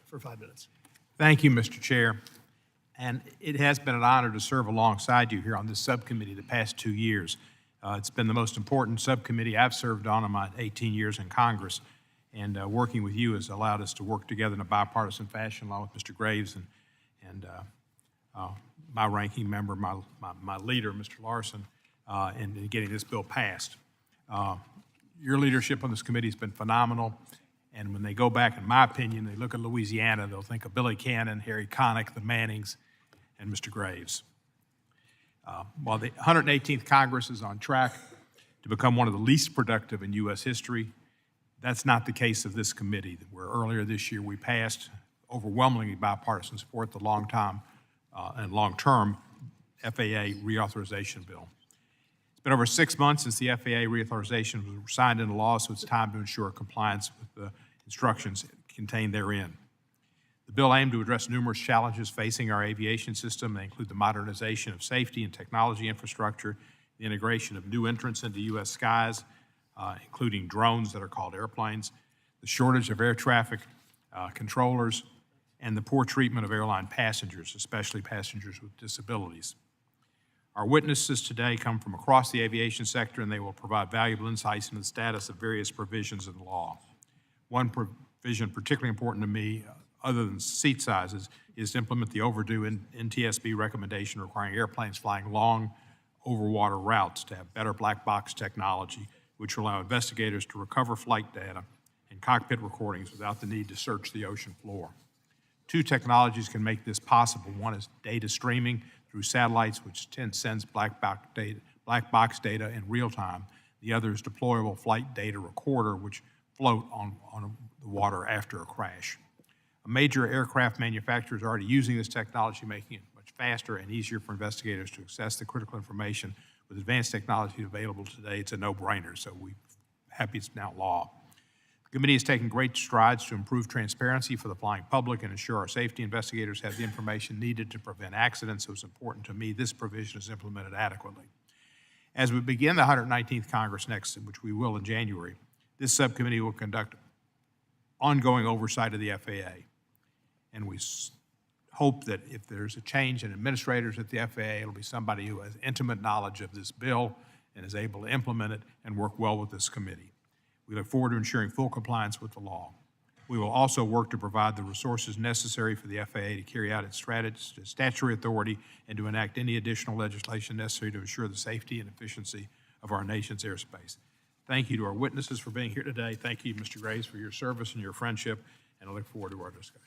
for 5 minutes. Thank you, Mr. Chair. And it has been an honor to serve alongside you here on this subcommittee the past 2 years. It's been the most important subcommittee I've served on in my 18 years in Congress, and working with you has allowed us to work together in a bipartisan fashion, along with Mr. Graves and my ranking member, my leader, Mr. Larson, in getting this bill passed. Your leadership on this committee has been phenomenal, and when they go back, in my opinion, they look at Louisiana, they'll think of Billy Cannon, Harry Connick, the Mannings, and Mr. Graves. While the 118th Congress is on track to become one of the least productive in U.S. history, that's not the case of this committee, where earlier this year we passed overwhelmingly bipartisan support the long-term FAA Reauthorization bill. It's been over 6 months since the FAA Reauthorization was signed into law, so it's time to ensure compliance with the instructions contained therein. The bill aimed to address numerous challenges facing our aviation system. They include the modernization of safety and technology infrastructure, the integration of new entrants into U.S. skies, including drones that are called airplanes, the shortage of air traffic controllers, and the poor treatment of airline passengers, especially passengers with disabilities. Our witnesses today come from across the aviation sector, and they will provide valuable insights into the status of various provisions of the law. One provision particularly important to me, other than seat sizes, is to implement the overdue NTSB recommendation requiring airplanes flying long overwater routes to have better black box technology, which will allow investigators to recover flight data and cockpit recordings without the need to search the ocean floor. Two technologies can make this possible. One is data streaming through satellites, which sends black box data in real time. The other is deployable flight data recorder, which float on the water after a crash. A major aircraft manufacturer is already using this technology, making it much faster and easier for investigators to access the critical information. With advanced technology available today, it's a no-brainer, so we're happy it's now law. The committee has taken great strides to improve transparency for the flying public and ensure our safety investigators have the information needed to prevent accidents, so it's important to me this provision is implemented adequately. As we begin the 119th Congress next, which we will in January, this subcommittee will conduct ongoing oversight of the FAA. And we hope that if there's a change in administrators at the FAA, it'll be somebody who has intimate knowledge of this bill and is able to implement it and work well with this committee. We look forward to ensuring full compliance with the law. We will also work to provide the resources necessary for the FAA to carry out its statutory authority and to enact any additional legislation necessary to ensure the safety and efficiency of our nation's airspace. Thank you to our witnesses for being here today. Thank you, Mr. Graves, for your service and your friendship, and I look forward to our discussion.